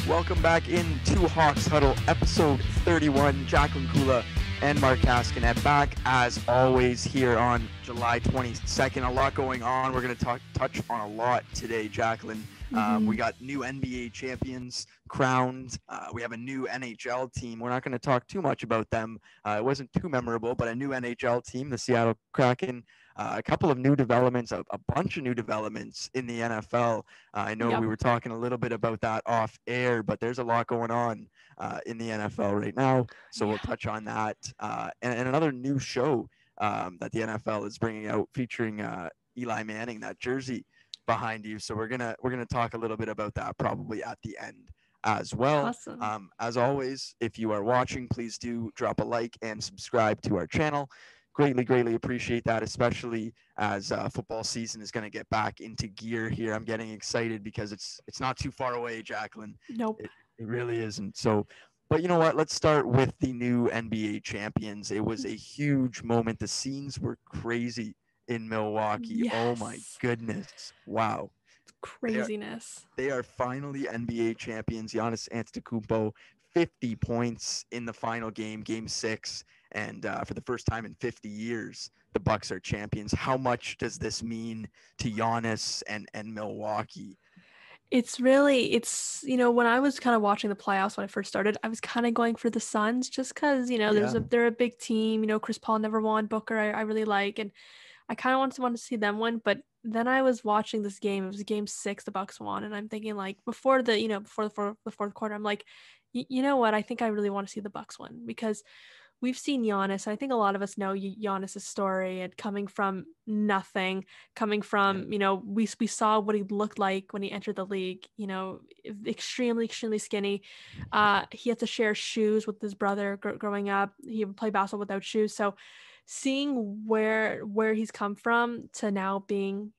Welcome back into Hawks Huddle, episode 31. Jacqueline Kula and Mark Kaskanet back as always here on July 22nd. A lot going on. We're going to touch on a lot today, Jacqueline. We got new NBA champions crowned. We have a new NHL team. We're not going to talk too much about them. It wasn't too memorable, but a new NHL team, the Seattle Kraken. A couple of new developments, a bunch of new developments in the NFL. I know we were talking a little bit about that off air, but there's a lot going on in the NFL right now. So we'll touch on that. And another new show that the NFL is bringing out featuring Eli Manning, that jersey behind you. So we're gonna talk a little bit about that probably at the end as well. Awesome. As always, if you are watching, please do drop a like and subscribe to our channel. Greatly appreciate that, especially as football season is going to get back into gear here. I'm getting excited because it's not too far away, Jacqueline. Nope. It really isn't. So, but you know what? Let's start with the new NBA champions. It was a huge moment. The scenes were crazy in Milwaukee. Yes. Oh my goodness. Wow. Craziness. They are finally NBA champions. Giannis Antetokounmpo, 50 points in the final game, game 6. And for the first time in 50 years, the Bucks are champions. How much does this mean to Giannis and Milwaukee? It's when I was kind of watching the playoffs when I first started, I was kind of going for the Suns just because, they're a big team. Chris Paul never won, Booker I really like, and I kind of want to see them win. But then I was watching this game. It was game 6, the Bucks won, and I'm thinking like before the fourth quarter, I'm like, you know what? I think I really want to see the Bucks win because we've seen Giannis. I think a lot of us know Giannis' story and coming from nothing, we saw what he looked like when he entered the league, extremely skinny. He had to share shoes with his brother growing up. He would play basketball without shoes. So seeing where he's come from to now being,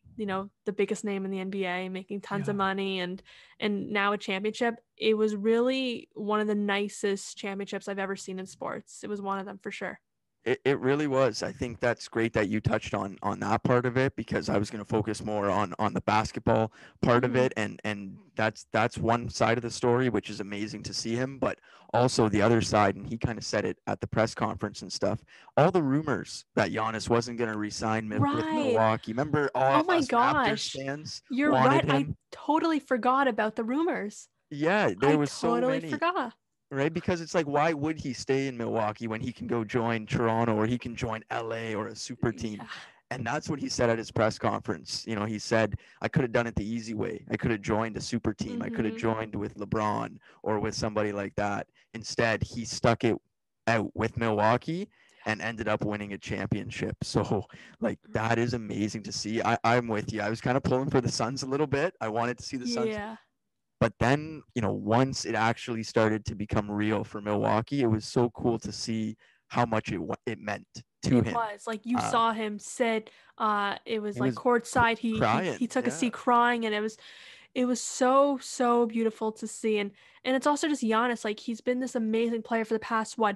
the biggest name in the NBA, making tons of money and now a championship, it was really one of the nicest championships I've ever seen in sports. It was one of them for sure. It really was. I think that's great that you touched on that part of it because I was going to focus more on the basketball part of it, and that's one side of the story, which is amazing to see him, but also the other side, and he kind of said it at the press conference and stuff. All the rumors that Giannis wasn't going to resign with Milwaukee. Remember all us Raptors fans? You're right. Him? I totally forgot about the rumors. Yeah, there was so many. Forgot. Right, because it's like, why would he stay in Milwaukee when he can go join Toronto or he can join LA or a super team? Yeah. And that's what he said at his press conference. He said, I could have done it the easy way. I could have joined a super team. I could have joined with LeBron or with somebody like that. Instead, he stuck it out with Milwaukee and ended up winning a championship. So, like, that is amazing to see. I'm with you. I was kind of pulling for the Suns a little bit. I wanted to see the Suns. But then, once it actually started to become real for Milwaukee, it was so cool to see how much it meant to him. It was like you saw him sit. It was like courtside. He took a seat crying, and it was so beautiful to see. And it's also just Giannis. Like he's been this amazing player for the past 4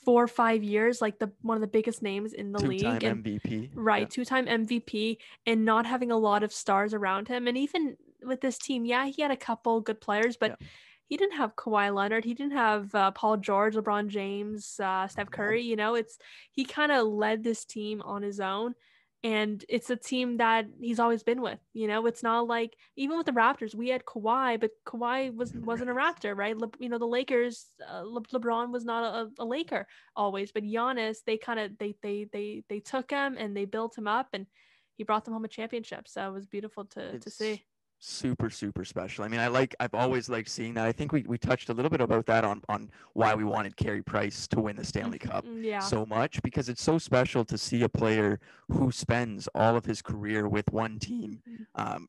or 5 years. Like one of the biggest names in the league. Two-time MVP. Right, 2-time MVP, and not having a lot of stars around him, and even with this team, he had a couple good players, but he didn't have Kawhi Leonard. He didn't have Paul George, LeBron James, Steph Curry. He kind of led this team on his own, and it's a team that he's always been with. It's not like even with the Raptors, we had Kawhi, but Kawhi wasn't a Raptor, right? The Lakers, LeBron was not a Laker always, but Giannis, they kind of they took him and they built him up, and he brought them home a championship. So it was beautiful to see. Super special. I mean, I've always liked seeing that. I think we touched a little bit about that on why we wanted Carey Price to win the Stanley Cup so much, because it's so special to see a player who spends all of his career with one team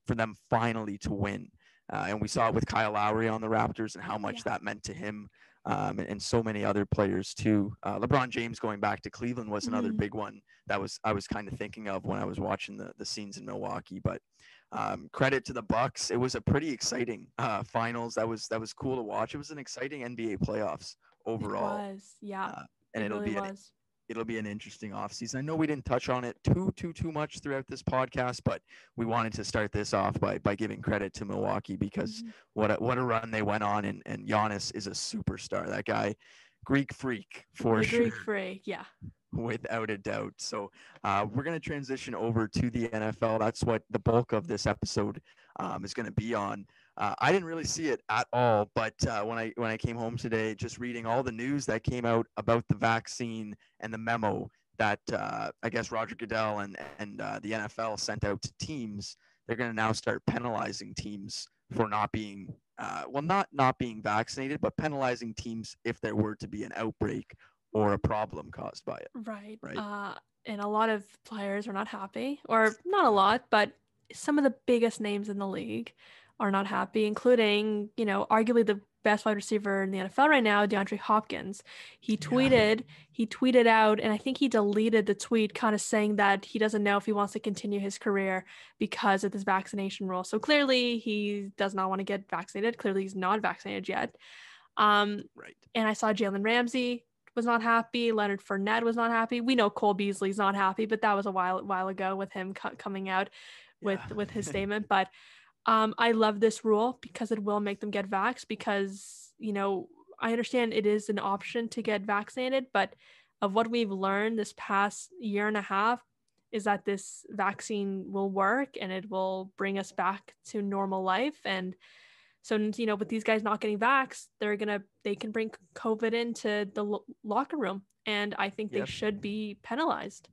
for them finally to win. And we saw it with Kyle Lowry on the Raptors and how much that meant to him, and so many other players too. LeBron James going back to Cleveland was another big one that I was kind of thinking of when I was watching the scenes in Milwaukee. But credit to the Bucks. It was a pretty exciting finals. That was cool to watch. It was an exciting NBA playoffs overall. It was, and it'll be it'll be an interesting offseason. I know we didn't touch on it too much throughout this podcast, but we wanted to start this off by giving credit to Milwaukee because what a run they went on, and Giannis is a superstar. That guy, Greek freak for sure. Greek freak, yeah. Without a doubt. So we're going to transition over to the NFL. That's what the bulk of this episode is going to be on. I didn't really see it at all, but when I came home today, just reading all the news that came out about the vaccine and the memo that I guess Roger Goodell and the NFL sent out to teams, they're going to now start penalizing teams for not being not being vaccinated, but penalizing teams if there were to be an outbreak or a problem caused by it. Right. And a lot of players are not happy, or not a lot, but some of the biggest names in the league are not happy, including, arguably the best wide receiver in the NFL right now, DeAndre Hopkins. He tweeted out, and I think he deleted the tweet kind of saying that he doesn't know if he wants to continue his career because of this vaccination rule. So clearly he does not want to get vaccinated. Clearly he's not vaccinated yet. And I saw Jalen Ramsey was not happy. Leonard Fournette was not happy. We know Cole Beasley's not happy, but that was a while ago with him coming out with his statement. But I love this rule because it will make them get vaxxed, because, I understand it is an option to get vaccinated, but of what we've learned this past year and a half is that this vaccine will work and it will bring us back to normal life. And so, with these guys not getting vaxxed, they can bring COVID into the locker room, and I think they should be penalized.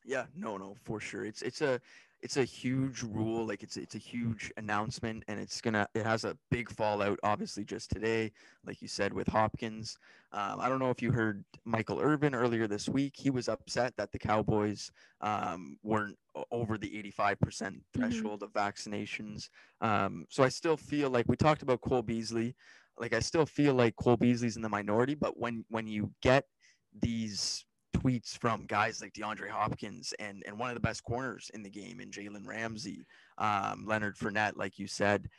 Yeah, no, for sure. It's a huge rule. Like it's a huge announcement, and it has a big fallout. Obviously, just today, like you said, with Hopkins. I don't know if you heard Michael Irvin earlier this week. He was upset that the Cowboys weren't over the 85% threshold of vaccinations. So I still feel like we talked about Cole Beasley. Like I still feel like Cole Beasley's in the minority, but when you get these tweets from guys like DeAndre Hopkins and one of the best corners in the game in Jalen Ramsey, Leonard Fournette, like you said,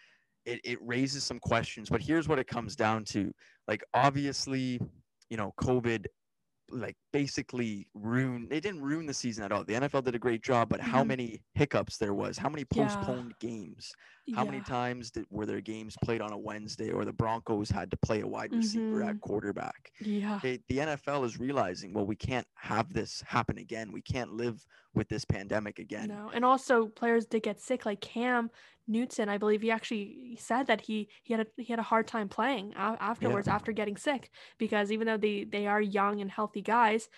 it raises some questions. But here's what it comes down to. Like, obviously, COVID, like, basically they didn't ruin the season at all. The NFL did a great job, but how many hiccups there was, how many postponed games, how many times were there games played on a Wednesday, or the Broncos had to play a wide receiver at quarterback. The NFL is realizing, well, we can't have this happen again. We can't live with this pandemic again. No, and also players did get sick, like Cam Newton. I believe he actually said that he had a hard time playing afterwards after getting sick, because even though they are young and healthy guys,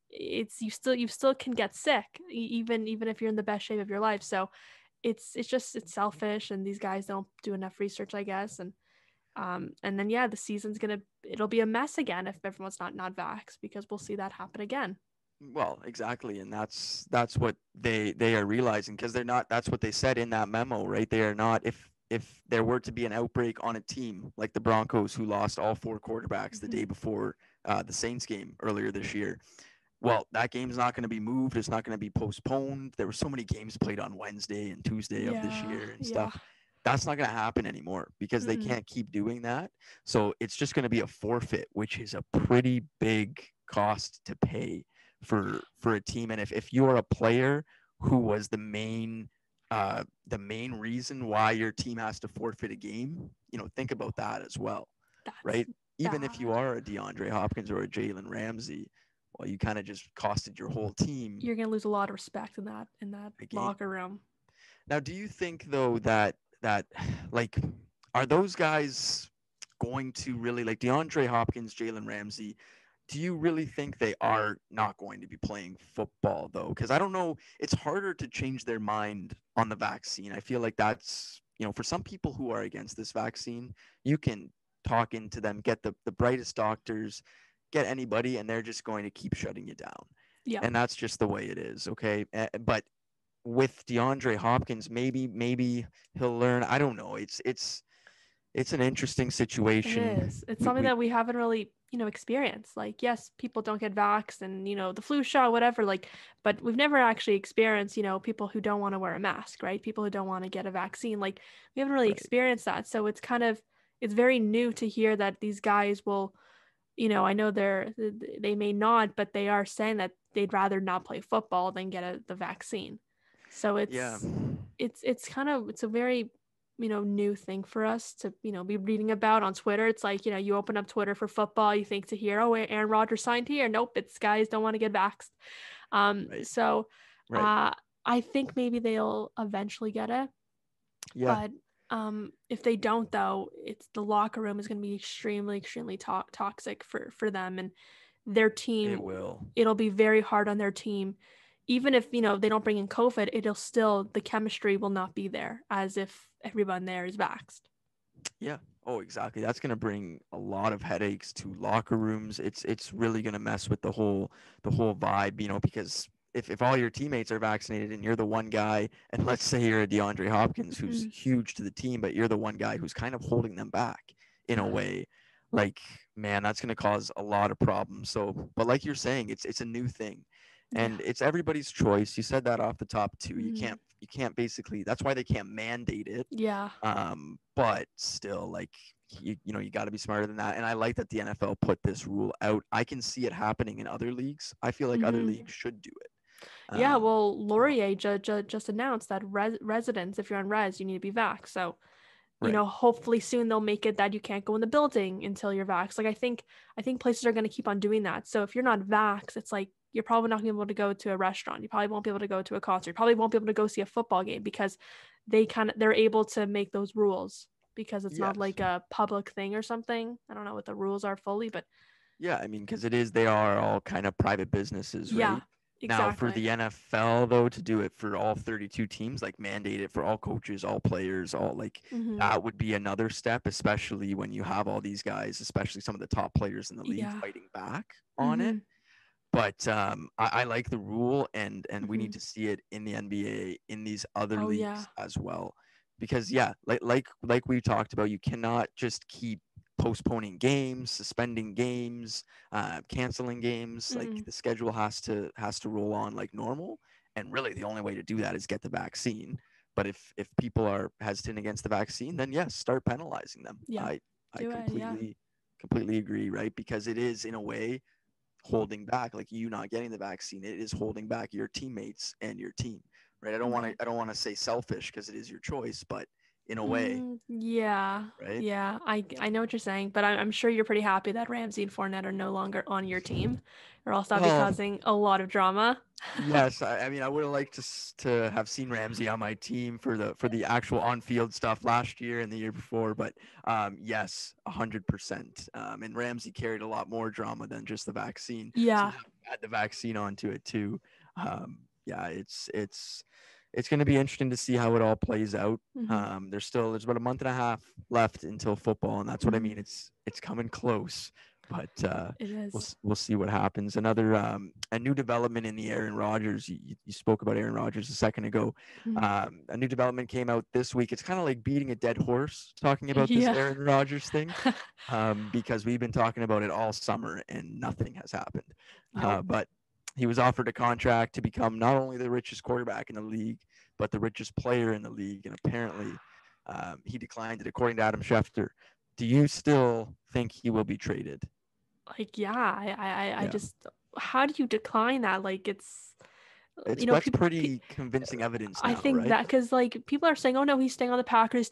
you still can get sick even if you're in the best shape of your life. So it's selfish, and these guys don't do enough research, I guess. And then the season's it'll be a mess again if everyone's not vaxxed, because we'll see that happen again. Well, exactly, and that's what they are realizing, because they're not. That's what they said in that memo, right? They are not. If there were to be an outbreak on a team like the Broncos, who lost all 4 quarterbacks the day before the Saints game earlier this year, well, that game's not going to be moved. It's not going to be postponed. There were so many games played on Wednesday and Tuesday of this year and stuff. That's not going to happen anymore, because they can't keep doing that. So it's just going to be a forfeit, which is a pretty big cost to pay for a team. And if you're a player who was the main reason why your team has to forfeit a game, think about that as well. Right? Even if you are a DeAndre Hopkins or a Jalen Ramsey, well, you kind of just costed your whole team. You're going to lose a lot of respect in that locker room. Now, do you think, though, that like, are those guys going to really, like DeAndre Hopkins, Jalen Ramsey, do you really think they are not going to be playing football, though? Because I don't know, it's harder to change their mind on the vaccine. I feel like that's, for some people who are against this vaccine, you can talk into them, get the brightest doctors, get anybody, and they're just going to keep shutting you down. Yeah. And that's just the way it is, okay? But with DeAndre Hopkins, maybe he'll learn. I don't know. It's an interesting situation. It is. It's something that we haven't really, experienced. Like, yes, people don't get vaxxed and, the flu shot, whatever, like, but we've never actually experienced, people who don't want to wear a mask, right? People who don't want to get a vaccine. Like, we haven't really experienced that. So it's very new to hear that these guys will I know they may not, but they are saying that they'd rather not play football than get the vaccine. So Yeah. it's a very, new thing for us to, be reading about on Twitter. It's like, you open up Twitter for football, you think to hear, oh, Aaron Rodgers signed here. Nope, it's guys don't want to get vaxxed. Right. So Right. I think maybe they'll eventually get it. Yeah. But if they don't, though, it's the locker room is going to be extremely, extremely toxic for them and their team. It will. It'll be very hard on their team. Even if, they don't bring in COVID, the chemistry will not be there as if everyone there is vaxxed. Yeah. Oh, exactly. That's going to bring a lot of headaches to locker rooms. It's really going to mess with the whole vibe, because if all your teammates are vaccinated and you're the one guy, and let's say you're a DeAndre Hopkins who's huge to the team, but you're the one guy who's kind of holding them back in a way, like, man, that's going to cause a lot of problems. So, but like you're saying, it's a new thing. And it's everybody's choice. You said that off the top too. You can't basically, that's why they can't mandate it. Yeah. But still, like, you got to be smarter than that. And I like that the NFL put this rule out. I can see it happening in other leagues. I feel like other leagues should do it. Yeah, well, Laurier just announced that residents, if you're on res, you need to be vaxxed. So, hopefully soon they'll make it that you can't go in the building until you're vaxxed. Like, I think places are going to keep on doing that. So if you're not vaxxed, it's like you're probably not going to be able to go to a restaurant. You probably won't be able to go to a concert. You probably won't be able to go see a football game because they're able to make those rules because it's not like a public thing or something. I don't know what the rules are fully, but yeah, I mean, because they are all kind of private businesses, right? Yeah. Exactly. Now, for the NFL, though, to do it for all 32 teams, like mandate it for all coaches, all players, all like that would be another step, especially when you have all these guys, especially some of the top players in the league fighting back on it. But I like the rule, and we need to see it in the NBA, in these other leagues as well. Because, like we talked about, you cannot just keep postponing games, suspending games, canceling games. Like, the schedule has to roll on like normal. And really, the only way to do that is get the vaccine. But if people are hesitant against the vaccine, then yes, start penalizing them. Yeah, I completely agree, right? Because it is, in a way, holding back, like you not getting the vaccine. It is holding back your teammates and your team, right? I don't want to say selfish because it is your choice, but in a way. Right? Yeah, I know what you're saying, but I'm sure you're pretty happy that Ramsey and Fournette are no longer on your team, or else that'd be causing a lot of drama. Yes, I mean, I would have liked to have seen Ramsey on my team for the actual on-field stuff last year and the year before, but yes, 100%. And Ramsey carried a lot more drama than just the vaccine. Yeah, so add the vaccine onto it too. It's going to be interesting to see how it all plays out. There's about a month and a half left until football, and that's what I mean. It's coming close, but it is. We'll see what happens. Another a new development in the Aaron Rodgers. You spoke about Aaron Rodgers a second ago. A new development came out this week. It's kind of like beating a dead horse talking about this Aaron Rodgers thing, because we've been talking about it all summer and nothing has happened. But he was offered a contract to become not only the richest quarterback in the league, but the richest player in the league. And apparently he declined it, according to Adam Schefter. Do you still think he will be traded? Like, I just, how do you decline that? Like, that's pretty convincing evidence now, I think right? that because like people are saying, oh no, he's staying on the Packers.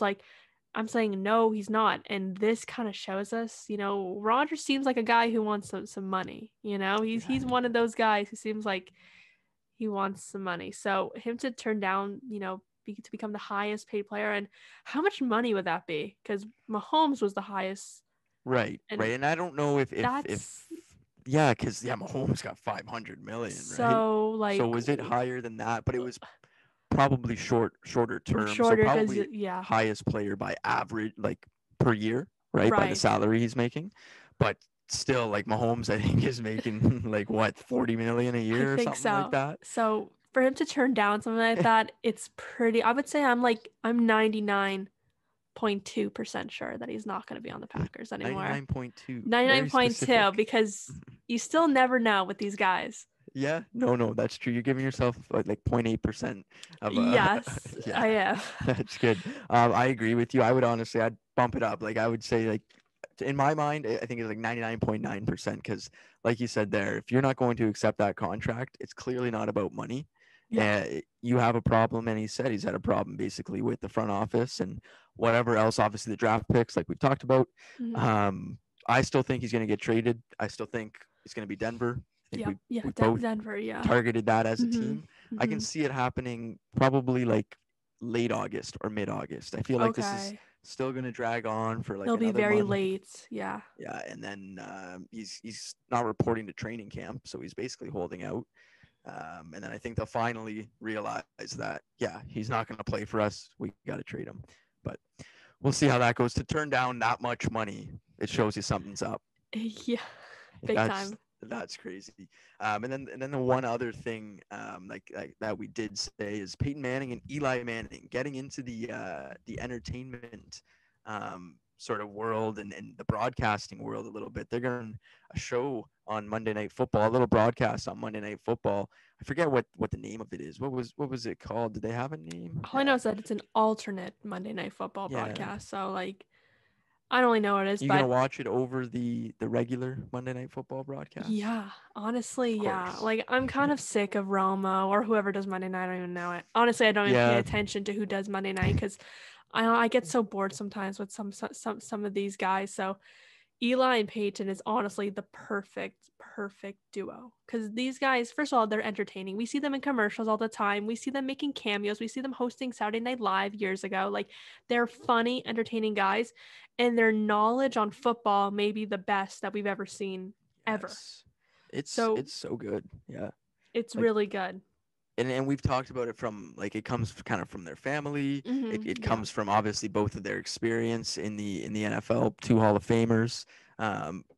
Like, I'm saying no, he's not. And this kind of shows us, Rodgers seems like a guy who wants some money. He's one of those guys who seems like he wants some money. So him to turn down, to become the highest paid player, and how much money would that be? Because Mahomes was the highest. Right. And I don't know if because Mahomes got 500 million, so, right? So was it higher than that? But it was probably shorter term. So probably highest player by average, like per year, right? By the salary he's making. But still, like, Mahomes, I think, is making like what, 40 million a year or something like that. So for him to turn down something like that, it's pretty. I would say I'm 99.2% sure that he's not going to be on the Packers anymore. 99.2. 99.2, because you still never know with these guys. Yeah, no, that's true. You're giving yourself like 0.8% of yes, I am. That's good. I agree with you. I would honestly, I'd bump it up. Like, I would say like in my mind, I think it's like 99.9%, because like you said there, if you're not going to accept that contract, it's clearly not about money. Yeah. You have a problem, and he said he's had a problem basically with the front office and whatever else. Obviously, the draft picks, like we talked about. Mhm. I still think he's going to get traded. I still think it's going to be Denver. I think Yep. Yeah. we both Denver. Yeah. targeted that as a Mhm. team. I can Mhm. see it happening probably like late August or mid August. I feel like this is Okay. still going to drag on for like It'll be another very month. late. Yeah. Yeah, and then he's not reporting to training camp, so he's basically holding out. And then I think they'll finally realize that, yeah, he's not going to play for us. We got to trade him. But we'll see how that goes. To turn down that much money, it shows you something's up. Yeah. Big That's time. that's crazy. And then the one other thing, like that we did say, is Peyton Manning and Eli Manning getting into the entertainment sort of world, and the broadcasting world a little bit. They're going a show on Monday Night Football, a little broadcast on Monday Night Football. I forget what the name of it is. What was it called? Did they have a name? All I know is that it's an alternate Monday Night Football Yeah. broadcast. So like, I don't really know what it is, You gonna but watch it over the regular Monday Night Football broadcast? yeah, honestly, Of yeah. course. Like I'm kind of sick of Romo or whoever does Monday night. I don't even know it. Honestly, I don't even pay Yeah. attention to who does Monday night because I get so bored sometimes with some of these guys. So Eli and Peyton is honestly the perfect duo because these guys, first of all, they're entertaining. We see them in commercials all the time. We see them making cameos. We see them hosting Saturday Night Live years ago. Like they're funny, entertaining guys, and their knowledge on football may be the best that we've ever seen ever. Yes. It's So it's so good. Yeah. it's Like, really good. and we've talked about it from, like, it comes kind of from their family. It Yeah. comes from obviously both of their experience in the NFL, two Hall of Famers.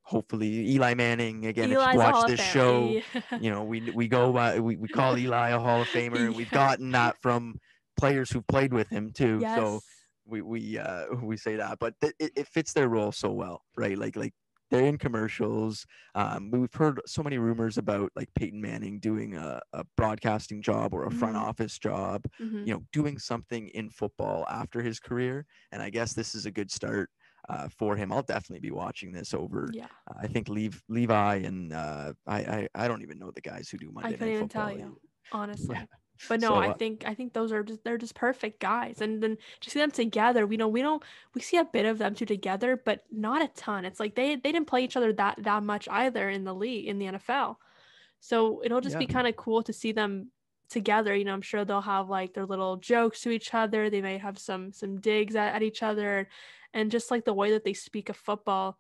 Hopefully Eli Manning, again, if you Eli's a watch Hall of this Famer. show, Yeah. we go by, we call Eli a Hall of Famer, and we've Yeah. gotten that from players who've played with him too. So Yes. we say that, but it fits their role so well, right? Like they're in commercials. We've heard so many rumors about like Peyton Manning doing a broadcasting job or a front Mhm. office job, Mhm. doing something in football after his career. And I guess this is a good start for him. I'll definitely be watching this over. Yeah. I think Levi and I don't even know the guys who do I Monday couldn't Night even tell Football. you, Yeah. honestly. But no, So I think those are they're just perfect guys. And then to see them together, we see a bit of them two together, but not a ton. It's like they didn't play each other that much either in the league in the NFL. So it'll just yeah, be kind of cool to see them together. I'm sure they'll have like their little jokes to each other. They may have some digs at each other, and just like the way that they speak of football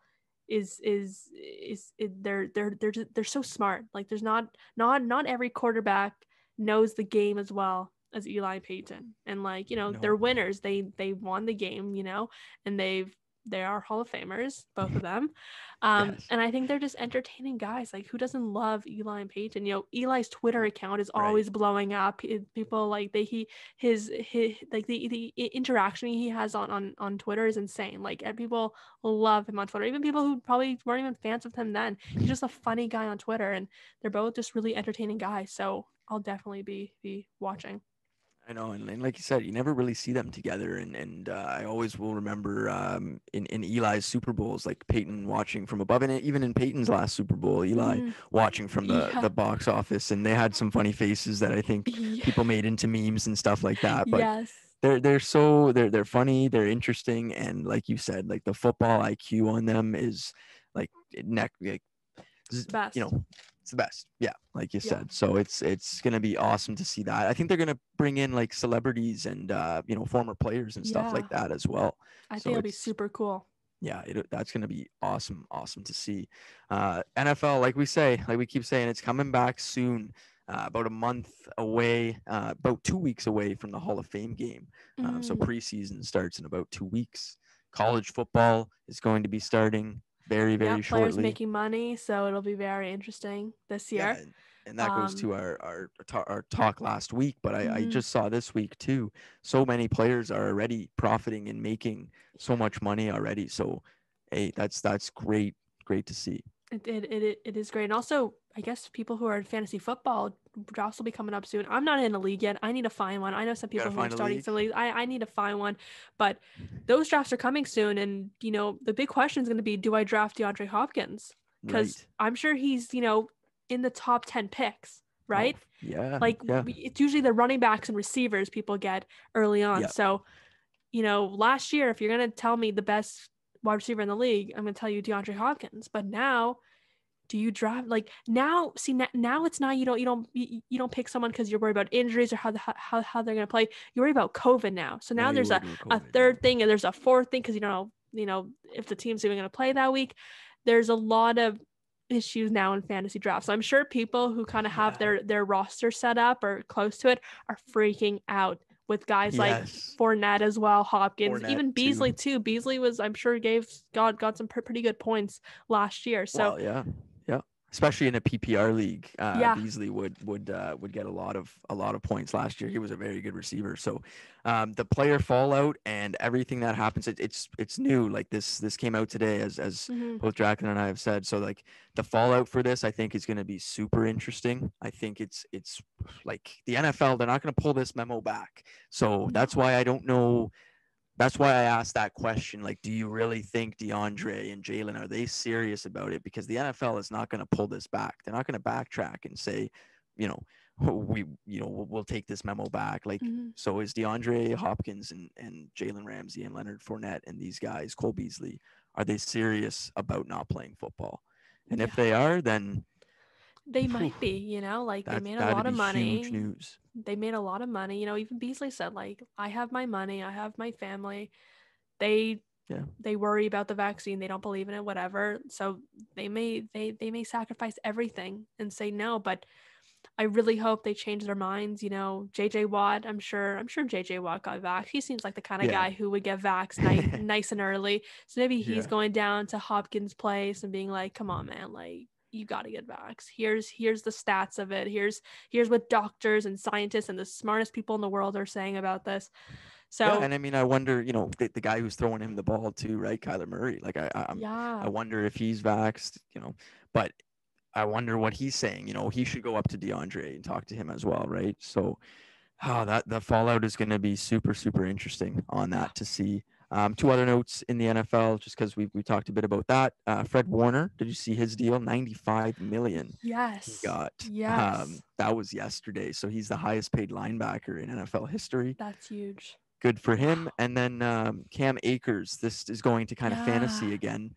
they're so smart. Like there's not every quarterback knows the game as well as Eli Payton, and like they're no, winners. They won the game, and they are Hall of Famers, both of them. yes, And I think they're just entertaining guys. Like who doesn't love Eli and Peyton? Eli's Twitter account is right. always blowing up. People like his like the interaction he has on Twitter is insane. Like and people love him on Twitter. Even people who probably weren't even fans of him then. He's just a funny guy on Twitter, and they're both just really entertaining guys. So I'll definitely be watching. I know, and like you said, you never really see them together, and I always will remember in Eli's Super Bowls, like Peyton watching from above, and even in Peyton's last Super Bowl, Eli Mm-hmm. watching from the Yeah. the box office, and they had some funny faces that I think Yeah. people made into memes and stuff like that. But Yes. they're funny, they're interesting, and like you said, like the football IQ on them is like like It's the you best. know, it's the best. Yeah, like you Yeah. said. So it's gonna be awesome to see that. I think they're gonna bring in like celebrities and former players and stuff Yeah. like that as well. I think So it'll be it's super cool. yeah, that's gonna be awesome to see. NFL, like we say, like we keep saying, it's coming back soon. About a month away, about 2 weeks away from the Hall of Fame game. So Mm. preseason starts in about 2 weeks. College football is going to be starting very, Yeah, very players shortly. making money, so it'll be very interesting this Yeah, year. and that goes Um, to our talk last week, but I mhm. just saw this week too. So many players are already profiting and making so much money already. So, hey, that's great to see. It is great. And also, I guess people who are in fantasy football, drafts will be coming up soon. I'm not in a league yet. I need to find one. I know some people who are starting some leagues. I need to find one. But those drafts are coming soon. And, the big question is going to be, do I draft DeAndre Hopkins? Because I'm sure he's, in the top 10 picks, right? Oh, yeah. It's usually the running backs and receivers people get early on. Yeah. So, last year, if you're going to tell me the best wide receiver in the league, I'm going to tell you DeAndre Hopkins. But now, do you draft now? See, now it's not, you don't pick someone because you're worried about injuries or how they're going to play. You're worried about COVID now. So now there's a third thing, and there's a fourth thing because you don't know if the team's even going to play that week. There's a lot of issues now in fantasy drafts. So I'm sure people who kind of have their roster set up or close to it are freaking out. With guys like Fournette as well, Hopkins, even Beasley too. Beasley was, I'm sure, got some pretty good points last year. So yeah, especially in a PPR league, Beasley would get a lot of points last year. He was a very good receiver. So the player fallout and everything that happens, it's new. Like this came out today, as both Jacqueline and I have said. So like the fallout for this, I think, is going to be super interesting. I think it's like the NFL, they're not going to pull this memo back. So that's why I don't know. That's why I asked that question. Like, do you really think DeAndre and Jalen, are they serious about it? Because the NFL is not going to pull this back. They're not going to backtrack and say, we'll take this memo back. Like, so is DeAndre Hopkins and Jalen Ramsey and Leonard Fournette and these guys, Cole Beasley, are they serious about not playing football? And if they are, then they might be, they made a lot of money. Huge news. They made a lot of money. Even Beasley said, like, I have my money, I have my family. They worry about the vaccine. They don't believe in it, whatever. So they may sacrifice everything and say no. But I really hope they change their minds. JJ Watt, I'm sure JJ Watt got vaxxed. He seems like the kind of guy who would get vaxxed nice and early. So maybe he's going down to Hopkins' place and being like, come on, man, like, you got to get vaxxed. Here's the stats of it. Here's what doctors and scientists and the smartest people in the world are saying about this. So and I mean, I wonder, the guy who's throwing him the ball too, right? Kyler Murray. Like I wonder if he's vaxxed, but I wonder what he's saying. He should go up to DeAndre and talk to him as well, right? So that the fallout is going to be super, super interesting on that to see. Two other notes in the NFL, just because we talked a bit about that. Fred Warner, did you see his deal? $95 million. Yes. He got. Yes. That was yesterday. So he's the highest paid linebacker in NFL history. That's huge. Good for him. And then Cam Akers, this is going to kind of fantasy again.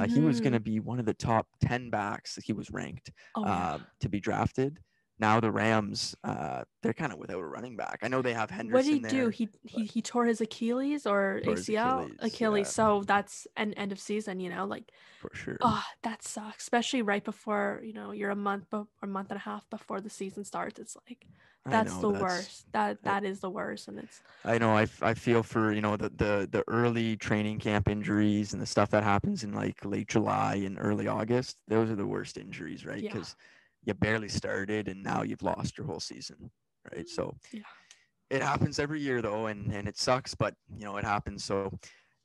He was going to be one of the top 10 backs. He was ranked to be drafted. Now the Rams, they're kind of without a running back. I know they have Henderson. What did he do? He tore his Achilles or ACL? Achilles. Yeah. So that's an end of season, like. For sure. Oh, that sucks. Especially right before, you're a month and a half before the season starts. It's like, that's the worst. That is the worst. And it's. I know. I feel for, the early training camp injuries and the stuff that happens in like late July and early August. Those are the worst injuries, right? Because you barely started and now you've lost your whole season, right? So it happens every year though, and it sucks, but it happens. So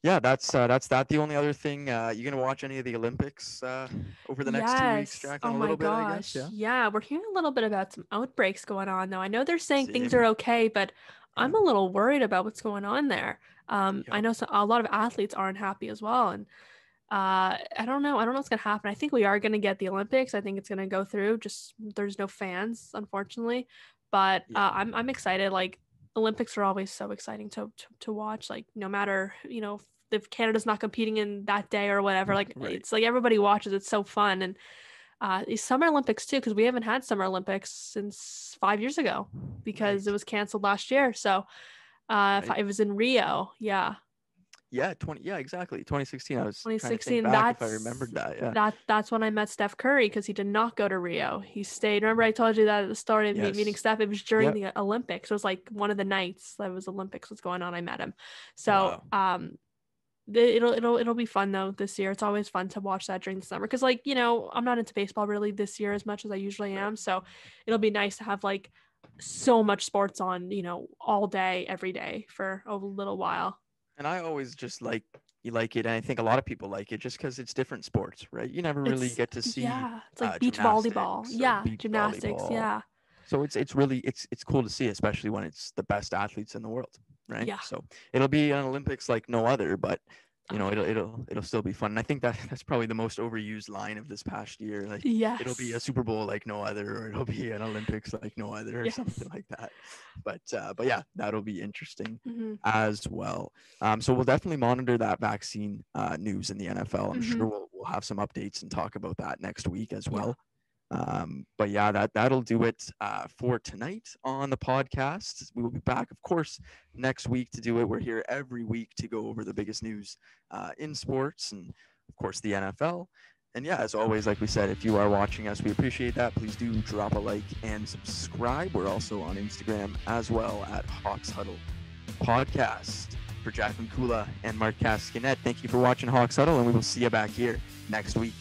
that's that. The only other thing, you gonna watch any of the Olympics over the next 2 weeks, Jack? Oh my gosh. I guess, yeah, we're hearing a little bit about some outbreaks going on though. I know they're saying things are okay, but I'm a little worried about what's going on there. I know a lot of athletes aren't happy as well, and I don't know what's gonna happen. I think we are gonna get the Olympics. I think it's gonna go through, just there's no fans, unfortunately, but I'm excited. Like, Olympics are always so exciting to watch, like, no matter if Canada's not competing in that day or whatever, like it's like everybody watches. It's so fun. And these Summer Olympics too, because we haven't had Summer Olympics since 5 years ago because it was canceled last year. So it was in Rio. Exactly. 2016. I was 2016. If I remembered that. That's when I met Steph Curry, because he did not go to Rio. He stayed. Remember I told you that at the start of meeting Steph? It was during the Olympics. It was like one of the nights that was Olympics was going on. I met him. So it'll be fun though this year. It's always fun to watch that during the summer because, like, I'm not into baseball really this year as much as I usually am. So it'll be nice to have like so much sports on, all day, every day for a little while. And I always just like, you like it, and I think a lot of people like it just because it's different sports, right? You never really get to see it's like beach volleyball. gymnastics or Yeah, beach gymnastics. volleyball. Yeah. So it's really it's cool to see, especially when it's the best athletes in the world, right? Yeah. So it'll be an Olympics like no other, but you know, it'll still be fun. And I think that's probably the most overused line of this past year. Like, it'll be a Super Bowl like no other, or it'll be an Olympics like no other, or something like that. But yeah, that'll be interesting as well. So we'll definitely monitor that vaccine news in the NFL. I'm sure we'll have some updates and talk about that next week as well. But yeah, that'll do it for tonight on the podcast. We will be back, of course, next week to do it. We're here every week to go over the biggest news in sports and, of course, the NFL. And yeah, as always, like we said, if you are watching us, we appreciate that. Please do drop a like and subscribe. We're also on Instagram as well at Hawks Huddle Podcast. For Jacqueline Kula and Mark Caskinet, thank you for watching Hawks Huddle, and we will see you back here next week.